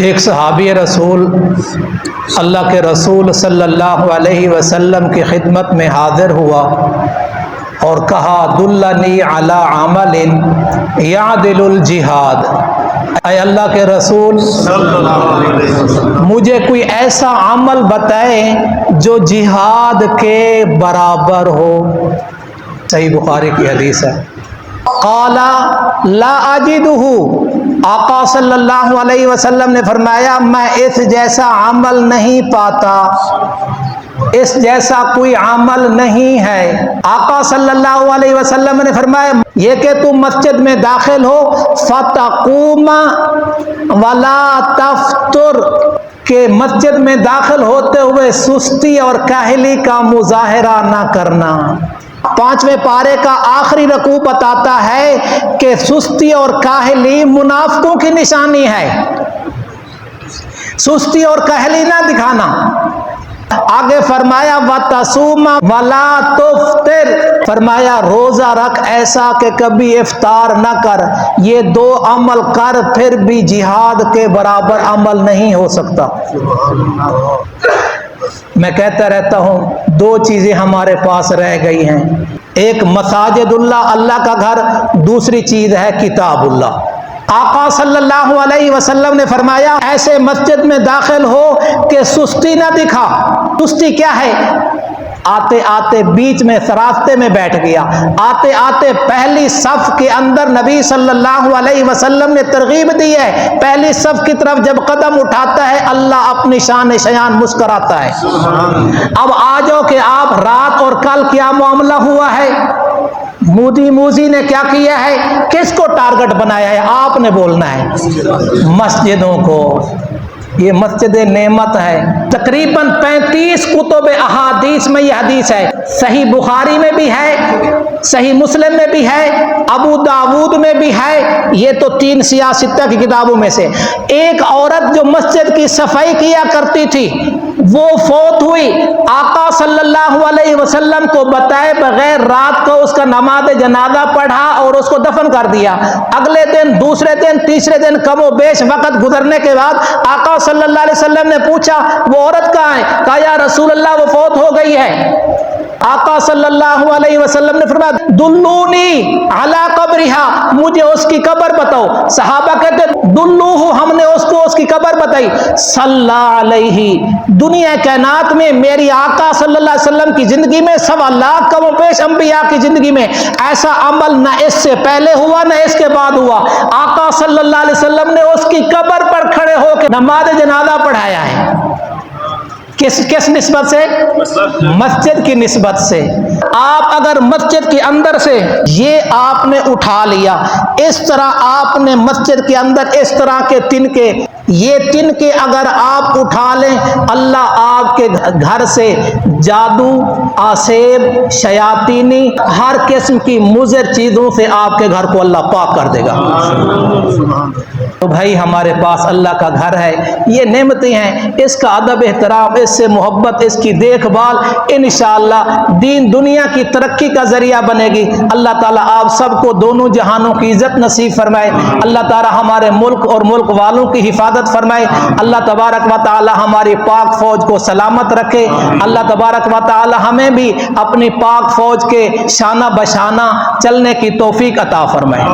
ایک صحابی رسول اللہ کے رسول صلی اللہ علیہ وسلم کی خدمت میں حاضر ہوا اور کہا دلنی علی عمل یعدل الجہاد، اے اللہ کے رسول مجھے کوئی ایسا عمل بتائیں جو جہاد کے برابر ہو۔ صحیح بخاری کی حدیث ہے۔ قال لا اجدہ، آقا صلی اللہ علیہ وسلم نے فرمایا میں اس جیسا عمل نہیں پاتا، اس جیسا کوئی عمل نہیں ہے۔ آقا صلی اللہ علیہ وسلم نے فرمایا یہ کہ تم مسجد میں داخل ہو فتقوم ولا تفتر، کہ مسجد میں داخل ہوتے ہوئے سستی اور کاہلی کا مظاہرہ نہ کرنا۔ 5ویں پارے کا آخری رکوع بتاتا ہے کہ سستی اور کاہلی منافقوں کی نشانی ہے، سستی اور کاہلی نہ دکھانا۔ آگے فرمایا وَتَصُومَ وَلَا تُفْطِرْ، فرمایا روزہ رکھ ایسا کہ کبھی افطار نہ کر۔ یہ 2 عمل کر پھر بھی جہاد کے برابر عمل نہیں ہو سکتا۔ میں کہتا رہتا ہوں 2 چیزیں ہمارے پاس رہ گئی ہیں، ایک مساجد اللہ، اللہ کا گھر، دوسری چیز ہے کتاب اللہ۔ آقا صلی اللہ علیہ وسلم نے فرمایا ایسے مسجد میں داخل ہو کہ سستی نہ دکھا۔ سستی کیا ہے؟ آتے آتے بیچ میں راستے میں بیٹھ گیا، آتے آتے پہلی صف کے اندر نبی صلی اللہ علیہ وسلم نے ترغیب دی ہے، پہلی صف کی طرف جب قدم اٹھاتا ہے اللہ اپنی شان شیان مسکراتا ہے۔ اب آ جاؤ کہ آپ رات اور کل کیا معاملہ ہوا ہے، موذی نے کیا کیا ہے، کس کو ٹارگٹ بنایا ہے، آپ نے بولنا ہے، مسجدوں کو۔ یہ مسجد نعمت ہے۔ تقریباً 35 کتب احادیث میں یہ حدیث ہے، صحیح بخاری میں بھی ہے، صحیح مسلم میں بھی ہے، ابو داود میں بھی ہے، یہ تو 3 سیاہ 6 کی کتابوں میں سے۔ ایک عورت جو مسجد کی صفائی کیا کرتی تھی وہ فوت ہوئی، آقا صلی اللہ علیہ وسلم کو بتائے بغیر رات کو اس کا نماز جنازہ پڑھا اور اس کو دفن کر دیا۔ اگلے دن، دوسرے دن، تیسرے دن کم و بیش وقت گزرنے کے بعد آقا صلی اللہ علیہ وسلم نے پوچھا وہ عورت کہاں ہے؟ کہا یا رسول اللہ وہ فوت ہو گئی ہے۔ آقا صلی اللہ علیہ وسلم نے فرمایا دلونی علی قبرہا، مجھے اس کی قبر بتاؤ۔ صحابہ کہتے دلوہ، ہم نے اس کو اس کی قبر بتائی۔ صلی علیہ، دنیا کائنات میں میری آقا صلی اللہ علیہ وسلم کی زندگی میں 1.25 لاکھ کم و بیش انبیاء کی زندگی میں ایسا عمل نہ اس سے پہلے ہوا نہ اس کے بعد ہوا، آقا صلی اللہ علیہ وسلم نے اس کی قبر پر کھڑے ہو کے نماز جنازہ پڑھایا ہے۔ کس نسبت سے؟ مسجد کی نسبت سے۔ آپ اگر مسجد کے اندر سے یہ آپ نے اٹھا لیا، اس طرح آپ نے مسجد کے اندر اس طرح کے تنکے، یہ تنکے اگر آپ اٹھا لیں اللہ آپ کے گھر سے جادو، آسیب، شیاطینی، ہر قسم کی مضر چیزوں سے آپ کے گھر کو اللہ پاک کر دے گا۔ تو بھائی ہمارے پاس اللہ کا گھر ہے، یہ نعمتیں ہیں، اس کا ادب احترام، اس سے محبت، اس کی دیکھ بھال انشاءاللہ دین دنیا کی ترقی کا ذریعہ بنے گی۔ اللہ تعالیٰ آپ سب کو دونوں جہانوں کی عزت نصیب فرمائے، اللہ تعالیٰ ہمارے ملک اور ملک والوں کی حفاظت فرمائے، اللہ تبارک و تعالیٰ ہماری پاک فوج کو سلامت رکھے، اللہ تبارک و تعالیٰ ہمیں بھی اپنی پاک فوج کے شانہ بشانہ چلنے کی توفیق عطا فرمائے۔